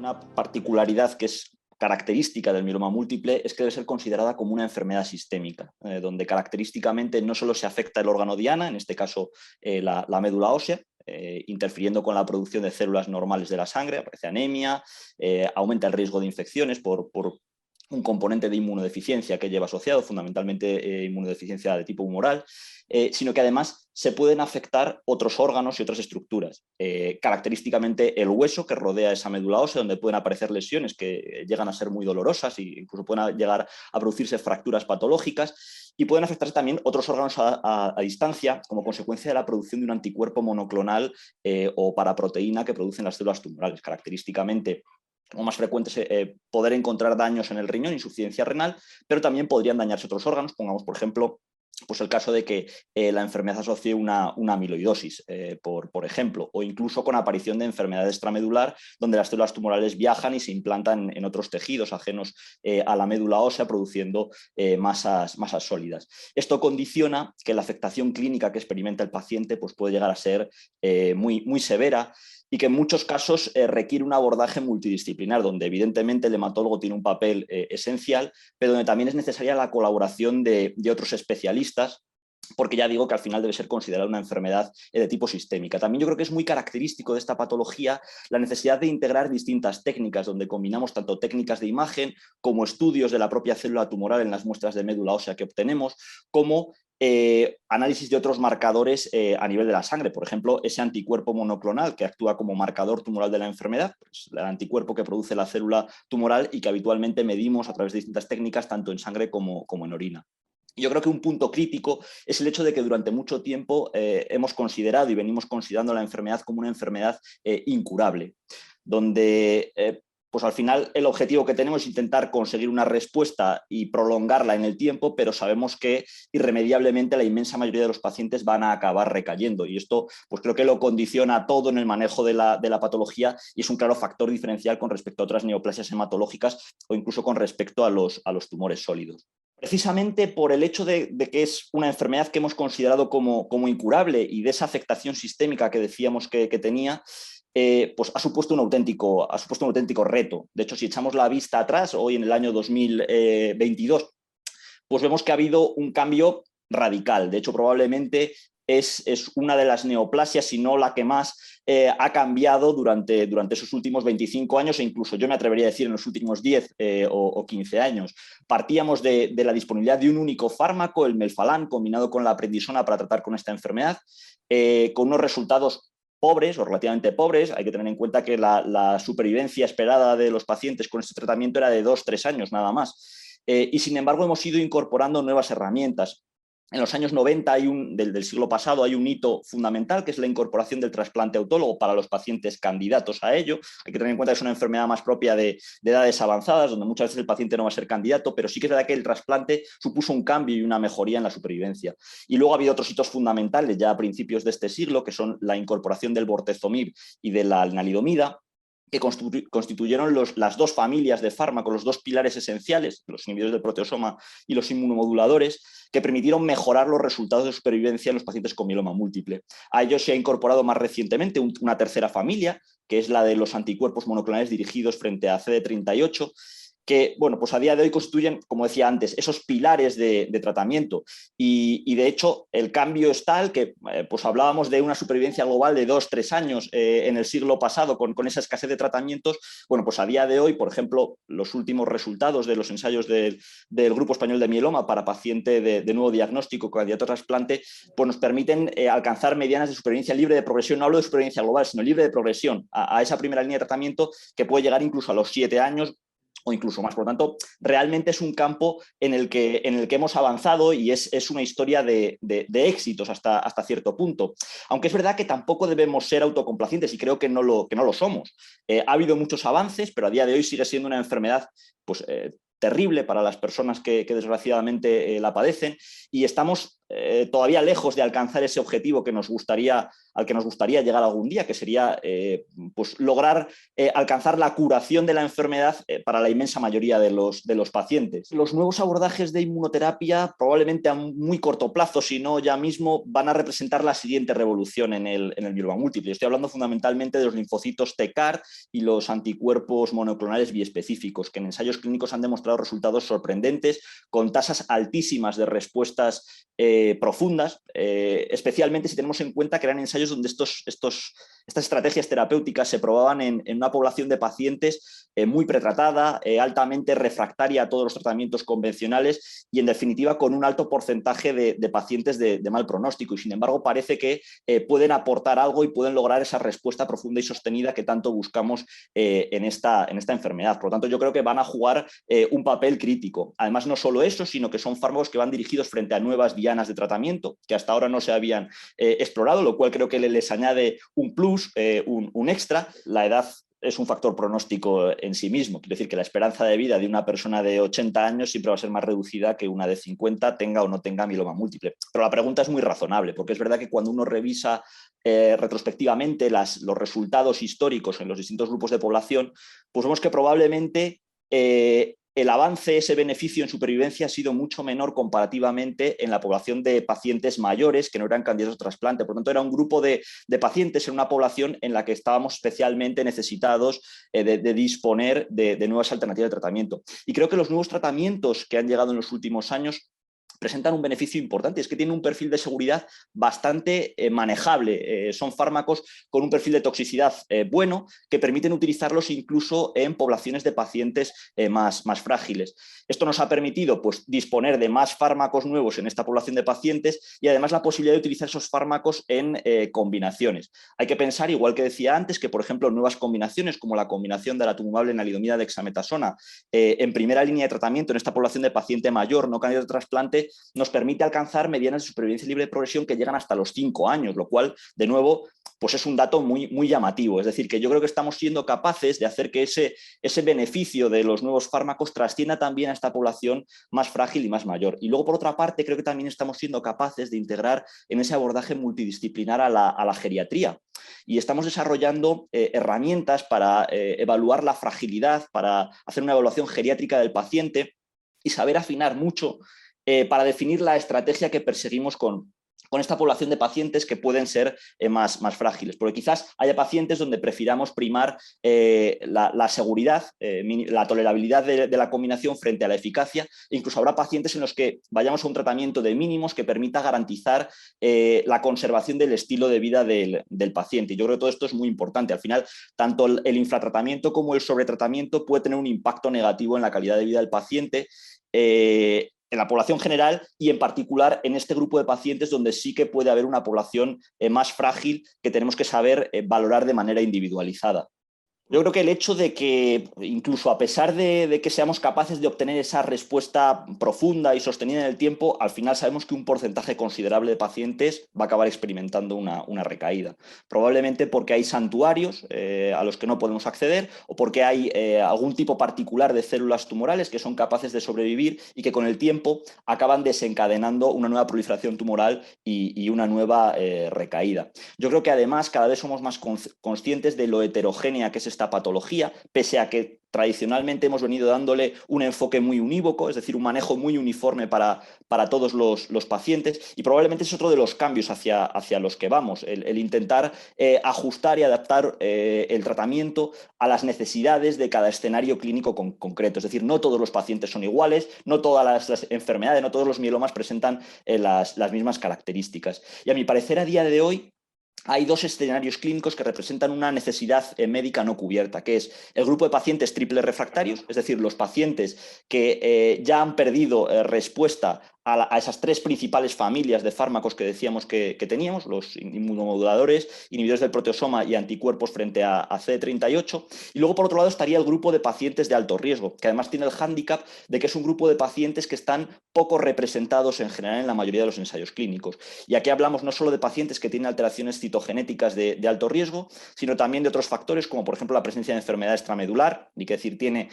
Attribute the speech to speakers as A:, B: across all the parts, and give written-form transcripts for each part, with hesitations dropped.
A: Una particularidad que es característica del mieloma múltiple es que debe ser considerada como una enfermedad sistémica, donde característicamente no solo se afecta el órgano diana, en este caso la médula ósea, interfiriendo con la producción de células normales de la sangre, aparece anemia, aumenta el riesgo de infecciones por un componente de inmunodeficiencia que lleva asociado, fundamentalmente inmunodeficiencia de tipo humoral, sino que además se pueden afectar otros órganos y otras estructuras. Característicamente el hueso que rodea esa médula ósea, donde pueden aparecer lesiones que llegan a ser muy dolorosas e incluso pueden llegar a producirse fracturas patológicas, y pueden afectarse también otros órganos a distancia como consecuencia de la producción de un anticuerpo monoclonal o paraproteína que producen las células tumorales. Característicamente, como más frecuente es poder encontrar daños en el riñón, insuficiencia renal, pero también podrían dañarse otros órganos. Pongamos, por ejemplo, pues el caso de que la enfermedad asocie una amiloidosis, por ejemplo, o incluso con aparición de enfermedad extramedular, donde las células tumorales viajan y se implantan en otros tejidos ajenos a la médula ósea, produciendo masas sólidas. Esto condiciona que la afectación clínica que experimenta el paciente pues, puede llegar a ser muy severa, y que en muchos casos requiere un abordaje multidisciplinar, donde evidentemente el hematólogo tiene un papel esencial, pero donde también es necesaria la colaboración de otros especialistas, porque ya digo que al final debe ser considerada una enfermedad de tipo sistémica. También yo creo que es muy característico de esta patología la necesidad de integrar distintas técnicas, donde combinamos tanto técnicas de imagen como estudios de la propia célula tumoral en las muestras de médula ósea que obtenemos, como análisis de otros marcadores a nivel de la sangre. Por ejemplo, ese anticuerpo monoclonal que actúa como marcador tumoral de la enfermedad, pues el anticuerpo que produce la célula tumoral y que habitualmente medimos a través de distintas técnicas, tanto en sangre como en orina. Yo creo que un punto crítico es el hecho de que durante mucho tiempo hemos considerado y venimos considerando la enfermedad como una enfermedad incurable, donde pues al final el objetivo que tenemos es intentar conseguir una respuesta y prolongarla en el tiempo, pero sabemos que irremediablemente la inmensa mayoría de los pacientes van a acabar recayendo, y esto pues creo que lo condiciona todo en el manejo de la patología, y es un claro factor diferencial con respecto a otras neoplasias hematológicas o incluso con respecto a los pues sólidos. Precisamente por el hecho de que es una enfermedad que hemos considerado como incurable, y de esa afectación sistémica que decíamos que tenía, pues ha supuesto un auténtico reto. De hecho, si echamos la vista atrás, hoy en el año 2022, pues vemos que ha habido un cambio radical. De hecho, probablemente es una de las neoplasias, si no la que más ha cambiado durante esos últimos 25 años, e incluso yo me atrevería a decir en los últimos 10 o 15 años. Partíamos de la disponibilidad de un único fármaco, el Melphalan, combinado con la prednisona para tratar con esta enfermedad, con unos resultados pobres o relativamente pobres. Hay que tener en cuenta que la supervivencia esperada de los pacientes con este tratamiento era de 2-3 años nada más. Y sin embargo hemos ido incorporando nuevas herramientas. En los años 90 del siglo pasado hay un hito fundamental, que es la incorporación del trasplante autólogo para los pacientes candidatos a ello. Hay que tener en cuenta que es una enfermedad más propia de edades avanzadas, donde muchas veces el paciente no va a ser candidato, pero sí que es verdad que el trasplante supuso un cambio y una mejoría en la supervivencia. Y luego ha habido otros hitos fundamentales ya a principios de este siglo, que son la incorporación del bortezomib y de la lenalidomida, que constituyeron las dos familias de fármacos, los dos pilares esenciales, los inhibidores del proteasoma y los inmunomoduladores, que permitieron mejorar los resultados de supervivencia en los pacientes con mieloma múltiple. A ello se ha incorporado más recientemente una tercera familia, que es la de los anticuerpos monoclonales dirigidos frente a CD38, que bueno, pues a día de hoy constituyen, como decía antes, esos pilares de tratamiento, y de hecho el cambio es tal que pues hablábamos de una supervivencia global de 2-3 años en el siglo pasado con esa escasez de tratamientos. Bueno, pues a día de hoy, por ejemplo, los últimos resultados de los ensayos del Grupo Español de Mieloma para paciente de nuevo diagnóstico candidato a trasplante, pues nos permiten alcanzar medianas de supervivencia libre de progresión. No hablo de supervivencia global, sino libre de progresión a esa primera línea de tratamiento, que puede llegar incluso a los 7 años o incluso más. Por lo tanto, realmente es un campo en el que hemos avanzado, y es una historia de éxitos hasta cierto punto. Aunque es verdad que tampoco debemos ser autocomplacientes, y creo que no lo somos. Ha habido muchos avances, pero a día de hoy sigue siendo una enfermedad pues, terrible para las personas que desgraciadamente la padecen, y estamos todavía lejos de alcanzar ese objetivo que nos gustaría al que nos gustaría llegar algún día, que sería pues lograr alcanzar la curación de la enfermedad para la inmensa mayoría de los pacientes. Los nuevos abordajes de inmunoterapia, probablemente a muy corto plazo, si no ya mismo, van a representar la siguiente revolución en el mieloma múltiple. Estoy hablando fundamentalmente de los linfocitos T-CAR y los anticuerpos monoclonales biespecíficos, que en ensayos clínicos han demostrado resultados sorprendentes con tasas altísimas de respuestas profundas, especialmente si tenemos en cuenta que eran ensayos donde estas estrategias terapéuticas se probaban en una población de pacientes muy pretratada, altamente refractaria a todos los tratamientos convencionales y, en definitiva, con un alto porcentaje de pacientes de mal pronóstico. Y, sin embargo, parece que pueden aportar algo y pueden lograr esa respuesta profunda y sostenida que tanto buscamos en esta enfermedad. Por lo tanto, yo creo que van a jugar un papel crítico. Además, no solo eso, sino que son fármacos que van dirigidos frente a nuevas dianas de tratamiento que hasta ahora no se habían explorado, lo cual creo que les añade un plus, un extra. La edad es un factor pronóstico en sí mismo. Quiere decir que la esperanza de vida de una persona de 80 años siempre va a ser más reducida que una de 50, tenga o no tenga mieloma múltiple. Pero la pregunta es muy razonable, porque es verdad que cuando uno revisa retrospectivamente los resultados históricos en los distintos grupos de población, pues vemos que probablemente el avance, ese beneficio en supervivencia ha sido mucho menor comparativamente en la población de pacientes mayores que no eran candidatos a trasplante. Por lo tanto, era un grupo de pacientes en una población en la que estábamos especialmente necesitados de disponer de nuevas alternativas de tratamiento. Y creo que los nuevos tratamientos que han llegado en los últimos años presentan un beneficio importante, es que tienen un perfil de seguridad bastante manejable. Son fármacos con un perfil de toxicidad bueno, que permiten utilizarlos incluso en poblaciones de pacientes más frágiles. Esto nos ha permitido pues, disponer de más fármacos nuevos en esta población de pacientes y además la posibilidad de utilizar esos fármacos en combinaciones. Hay que pensar, igual que decía antes, que por ejemplo nuevas combinaciones como la combinación de adalimumab nalidomida dexametasona en primera línea de tratamiento en esta población de paciente mayor no candidato a trasplante nos permite alcanzar medianas de supervivencia libre de progresión que llegan hasta los 5 años, lo cual, de nuevo, pues es un dato muy llamativo. Es decir, que yo creo que estamos siendo capaces de hacer que ese beneficio de los nuevos fármacos trascienda también a esta población más frágil y más mayor. Y luego, por otra parte, creo que también estamos siendo capaces de integrar en ese abordaje multidisciplinar a la geriatría. Y estamos desarrollando herramientas para evaluar la fragilidad, para hacer una evaluación geriátrica del paciente y saber afinar mucho para definir la estrategia que perseguimos con esta población de pacientes que pueden ser más frágiles, porque quizás haya pacientes donde prefiramos primar la seguridad, la tolerabilidad de la combinación frente a la eficacia. Incluso habrá pacientes en los que vayamos a un tratamiento de mínimos que permita garantizar la conservación del estilo de vida del paciente. Y yo creo que todo esto es muy importante. Al final, tanto el infratratamiento como el sobretratamiento puede tener un impacto negativo en la calidad de vida del paciente, en la población general y en particular en este grupo de pacientes donde sí que puede haber una población más frágil que tenemos que saber valorar de manera individualizada. Yo creo que el hecho de que, incluso a pesar de que seamos capaces de obtener esa respuesta profunda y sostenida en el tiempo, al final sabemos que un porcentaje considerable de pacientes va a acabar experimentando una recaída. Probablemente porque hay santuarios a los que no podemos acceder o porque hay algún tipo particular de células tumorales que son capaces de sobrevivir y que con el tiempo acaban desencadenando una nueva proliferación tumoral y una nueva recaída. Yo creo que además cada vez somos más conscientes de lo heterogénea que es esta patología, pese a que tradicionalmente hemos venido dándole un enfoque muy unívoco, es decir, un manejo muy uniforme para todos los pacientes, y probablemente es otro de los cambios hacia los que vamos, el intentar ajustar y adaptar el tratamiento a las necesidades de cada escenario clínico concreto. Es decir, no todos los pacientes son iguales, no todas las enfermedades, no todos los mielomas presentan las mismas características. Y a mi parecer, a día de hoy, hay dos escenarios clínicos que representan una necesidad médica no cubierta, que es el grupo de pacientes triple refractarios, es decir, los pacientes que ya han perdido respuesta a esas tres principales familias de fármacos que decíamos que teníamos, los inmunomoduladores, inhibidores del proteasoma y anticuerpos frente a CD38. Y luego, por otro lado, estaría el grupo de pacientes de alto riesgo, que además tiene el hándicap de que es un grupo de pacientes que están poco representados en general en la mayoría de los ensayos clínicos. Y aquí hablamos no solo de pacientes que tienen alteraciones citogenéticas de alto riesgo, sino también de otros factores, como por ejemplo la presencia de enfermedad extramedular, y que decir, tiene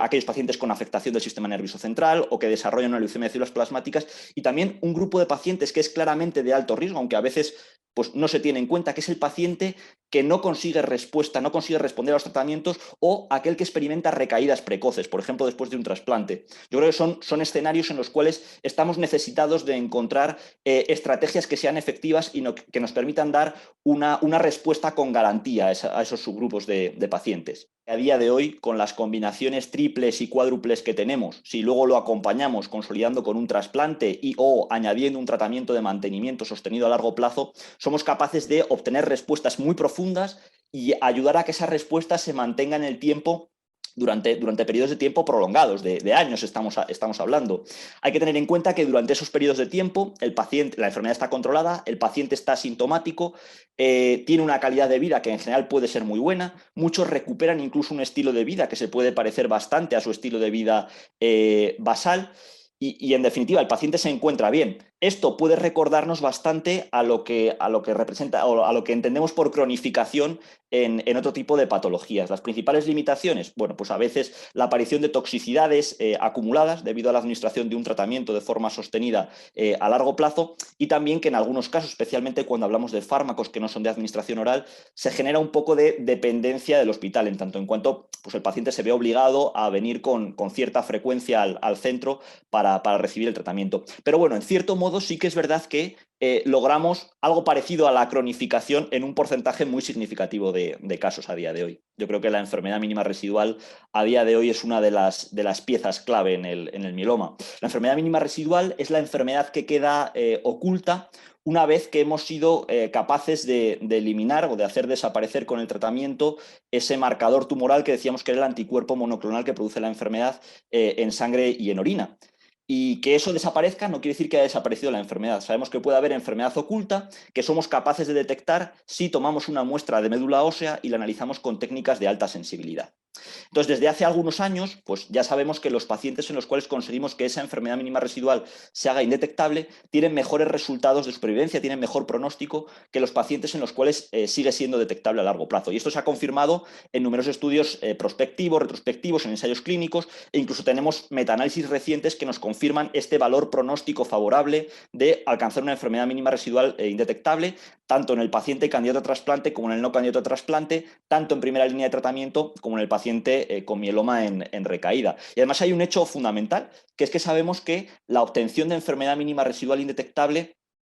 A: aquellos pacientes con afectación del sistema nervioso central o que desarrollan una leucemia de células plasmáticas sintomáticas, y también un grupo de pacientes que es claramente de alto riesgo, aunque a veces pues no se tiene en cuenta, que es el paciente que no consigue respuesta, no consigue responder a los tratamientos, o aquel que experimenta recaídas precoces, por ejemplo, después de un trasplante. Yo creo que son escenarios en los cuales estamos necesitados de encontrar estrategias que sean efectivas y que nos permitan dar una respuesta con garantía a esos subgrupos de pacientes. A día de hoy, con las combinaciones triples y cuádruples que tenemos, si luego lo acompañamos consolidando con un trasplante o añadiendo un tratamiento de mantenimiento sostenido a largo plazo, somos capaces de obtener respuestas muy profundas y ayudar a que esas respuestas se mantengan en el tiempo durante periodos de tiempo prolongados, de años estamos hablando. Hay que tener en cuenta que durante esos periodos de tiempo la enfermedad está controlada, el paciente está asintomático, tiene una calidad de vida que en general puede ser muy buena, muchos recuperan incluso un estilo de vida que se puede parecer bastante a su estilo de vida basal, y en definitiva el paciente se encuentra bien. Esto puede recordarnos bastante a lo que representa o a lo que entendemos por cronificación en otro tipo de patologías. Las principales limitaciones, bueno, pues a veces la aparición de toxicidades acumuladas debido a la administración de un tratamiento de forma sostenida a largo plazo, y también que en algunos casos, especialmente cuando hablamos de fármacos que no son de administración oral, se genera un poco de dependencia del hospital, en tanto en cuanto pues el paciente se ve obligado a venir con cierta frecuencia al centro para recibir el tratamiento. Pero bueno, en cierto modo sí que es verdad que logramos algo parecido a la cronificación en un porcentaje muy significativo de casos a día de hoy. Yo creo que la enfermedad mínima residual a día de hoy es una de las piezas clave en el mieloma. La enfermedad mínima residual es la enfermedad que queda oculta una vez que hemos sido capaces de eliminar o de hacer desaparecer con el tratamiento ese marcador tumoral que decíamos que era el anticuerpo monoclonal que produce la enfermedad en sangre y en orina. Y que eso desaparezca no quiere decir que haya desaparecido la enfermedad. Sabemos que puede haber enfermedad oculta que somos capaces de detectar si tomamos una muestra de médula ósea y la analizamos con técnicas de alta sensibilidad. Entonces, desde hace algunos años, pues ya sabemos que los pacientes en los cuales conseguimos que esa enfermedad mínima residual se haga indetectable tienen mejores resultados de supervivencia, tienen mejor pronóstico que los pacientes en los cuales sigue siendo detectable a largo plazo. Y esto se ha confirmado en numerosos estudios prospectivos, retrospectivos, en ensayos clínicos, e incluso tenemos metaanálisis recientes que nos confirman este valor pronóstico favorable de alcanzar una enfermedad mínima residual indetectable, tanto en el paciente candidato a trasplante como en el no candidato a trasplante, tanto en primera línea de tratamiento como en el paciente con mieloma en recaída. Y además hay un hecho fundamental, que es que sabemos que la obtención de enfermedad mínima residual indetectable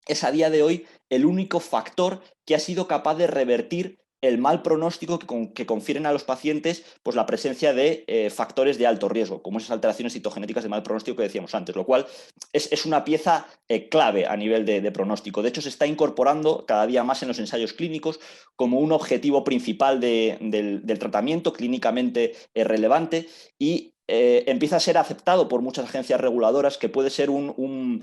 A: es a día de hoy el único factor que ha sido capaz de revertir el mal pronóstico que confieren a los pacientes pues la presencia de factores de alto riesgo, como esas alteraciones citogenéticas de mal pronóstico que decíamos antes, lo cual es una pieza clave a nivel de pronóstico. De hecho, se está incorporando cada día más en los ensayos clínicos como un objetivo principal del tratamiento clínicamente relevante, y empieza a ser aceptado por muchas agencias reguladoras que puede ser un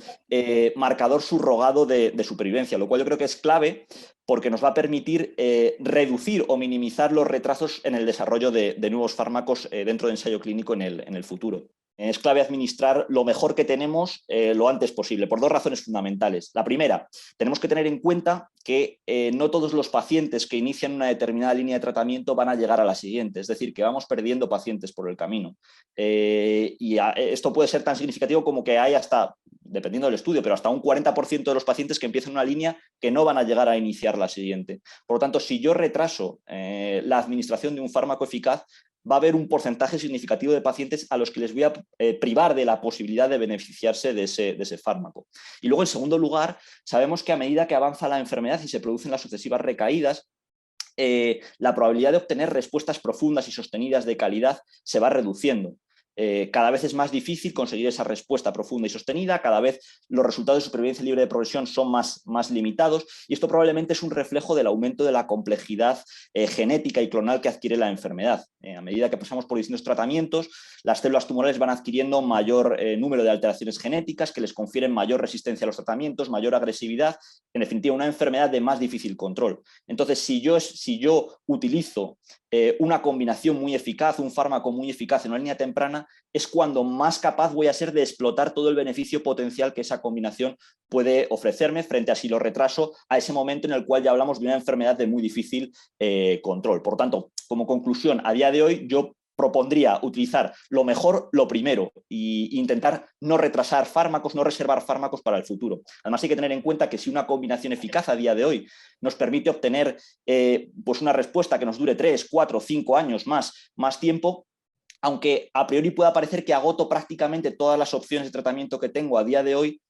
A: marcador subrogado de supervivencia, lo cual yo creo que es clave porque nos va a permitir reducir o minimizar los retrasos en el desarrollo de nuevos fármacos dentro del ensayo clínico en el futuro. Es clave administrar lo mejor que tenemos lo antes posible, por dos razones fundamentales. La primera, tenemos que tener en cuenta que no todos los pacientes que inician una determinada línea de tratamiento van a llegar a la siguiente, es decir, que vamos perdiendo pacientes por el camino. Esto puede ser tan significativo como que hay hasta, dependiendo del estudio, pero hasta un 40% de los pacientes que empiezan una línea que no van a llegar a iniciar la siguiente. Por lo tanto, si yo retraso la administración de un fármaco eficaz, va a haber un porcentaje significativo de pacientes a los que les voy a privar de la posibilidad de beneficiarse de ese fármaco. Y luego, en segundo lugar, sabemos que a medida que avanza la enfermedad y se producen las sucesivas recaídas, la probabilidad de obtener respuestas profundas y sostenidas de calidad se va reduciendo. Cada vez es más difícil conseguir esa respuesta profunda y sostenida, cada vez los resultados de supervivencia libre de progresión son más limitados, y esto probablemente es un reflejo del aumento de la complejidad genética y clonal que adquiere la enfermedad. A medida que pasamos por distintos tratamientos, las células tumorales van adquiriendo mayor número de alteraciones genéticas que les confieren mayor resistencia a los tratamientos, mayor agresividad, en definitiva una enfermedad de más difícil control. Entonces, si yo utilizo una combinación muy eficaz, un fármaco muy eficaz en una línea temprana, es cuando más capaz voy a ser de explotar todo el beneficio potencial que esa combinación puede ofrecerme, frente a si lo retraso a ese momento en el cual ya hablamos de una enfermedad de muy difícil control. Por tanto, como conclusión, a día de hoy yo propondría utilizar lo mejor, lo primero, e intentar no retrasar fármacos, no reservar fármacos para el futuro. Además hay que tener en cuenta que si una combinación eficaz a día de hoy nos permite obtener pues una respuesta que nos dure 3, 4, 5 años más tiempo, aunque a priori pueda parecer que agoto prácticamente todas las opciones de tratamiento que tengo a día de hoy,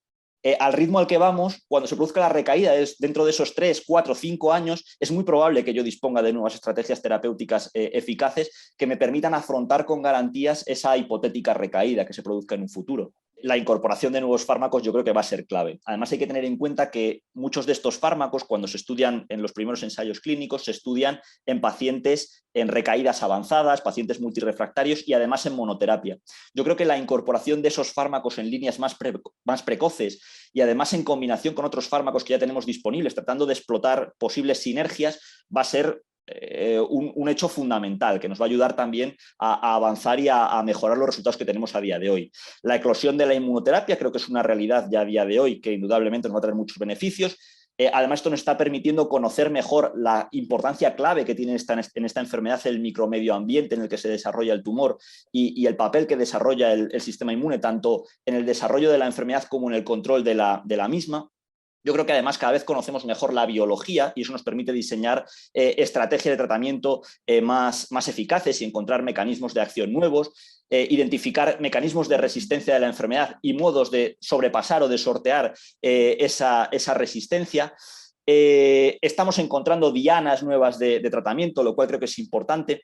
A: al ritmo al que vamos, cuando se produzca la recaída dentro de esos 3, 4, 5 años, es muy probable que yo disponga de nuevas estrategias terapéuticas eficaces que me permitan afrontar con garantías esa hipotética recaída que se produzca en un futuro. La incorporación de nuevos fármacos yo creo que va a ser clave. Además hay que tener en cuenta que muchos de estos fármacos, cuando se estudian en los primeros ensayos clínicos, se estudian en pacientes en recaídas avanzadas, pacientes multirefractarios y además en monoterapia. Yo creo que la incorporación de esos fármacos en líneas más precoces y además en combinación con otros fármacos que ya tenemos disponibles, tratando de explotar posibles sinergias, va a ser un hecho fundamental que nos va a ayudar también a avanzar y a mejorar los resultados que tenemos a día de hoy. La eclosión de la inmunoterapia creo que es una realidad ya a día de hoy que indudablemente nos va a traer muchos beneficios. Además, esto nos está permitiendo conocer mejor la importancia clave que tiene en esta enfermedad el micromedio ambiente en el que se desarrolla el tumor y el papel que desarrolla el sistema inmune, tanto en el desarrollo de la enfermedad como en el control de la misma. Yo creo que además cada vez conocemos mejor la biología y eso nos permite diseñar estrategias de tratamiento más eficaces y encontrar mecanismos de acción nuevos, identificar mecanismos de resistencia de la enfermedad y modos de sobrepasar o de sortear esa resistencia. Estamos encontrando dianas nuevas de tratamiento, lo cual creo que es importante.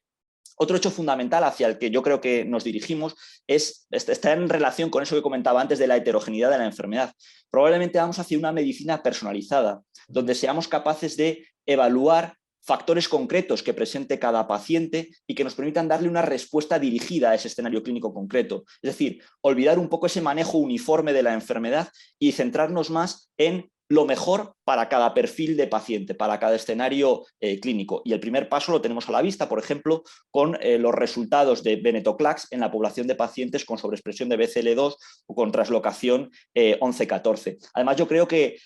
A: Otro hecho fundamental hacia el que yo creo que nos dirigimos está en relación con eso que comentaba antes de la heterogeneidad de la enfermedad. Probablemente vamos hacia una medicina personalizada, donde seamos capaces de evaluar factores concretos que presente cada paciente y que nos permitan darle una respuesta dirigida a ese escenario clínico concreto. Es decir, olvidar un poco ese manejo uniforme de la enfermedad y centrarnos más en lo mejor para cada perfil de paciente, para cada escenario clínico. Y el primer paso lo tenemos a la vista, por ejemplo, con los resultados de venetoclax en la población de pacientes con sobreexpresión de BCL2 o con translocación 11-14. Además, yo creo que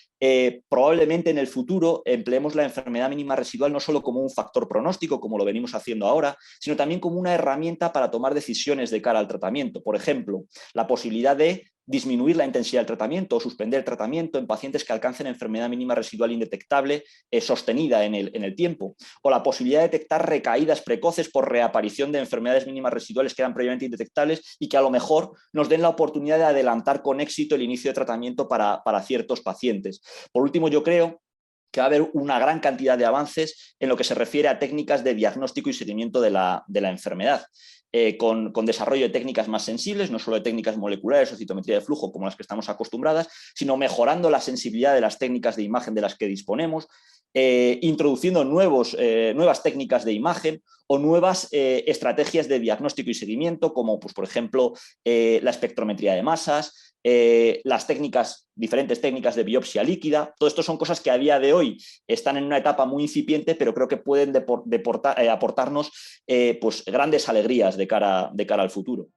A: probablemente en el futuro empleemos la enfermedad mínima residual no solo como un factor pronóstico, como lo venimos haciendo ahora, sino también como una herramienta para tomar decisiones de cara al tratamiento. Por ejemplo, la posibilidad de disminuir la intensidad del tratamiento o suspender el tratamiento en pacientes que alcancen enfermedad mínima residual indetectable sostenida en el tiempo, o la posibilidad de detectar recaídas precoces por reaparición de enfermedades mínimas residuales que eran previamente indetectables y que a lo mejor nos den la oportunidad de adelantar con éxito el inicio de tratamiento para ciertos pacientes. Por último, yo creo que va a haber una gran cantidad de avances en lo que se refiere a técnicas de diagnóstico y seguimiento de la enfermedad. Con desarrollo de técnicas más sensibles, no solo de técnicas moleculares o citometría de flujo como las que estamos acostumbradas, sino mejorando la sensibilidad de las técnicas de imagen de las que disponemos, introduciendo nuevas técnicas de imagen o nuevas estrategias de diagnóstico y seguimiento, como pues, por ejemplo la espectrometría de masas, las diferentes técnicas de biopsia líquida. Todo esto son cosas que a día de hoy están en una etapa muy incipiente, pero creo que pueden aportarnos pues, grandes alegrías de cara al futuro.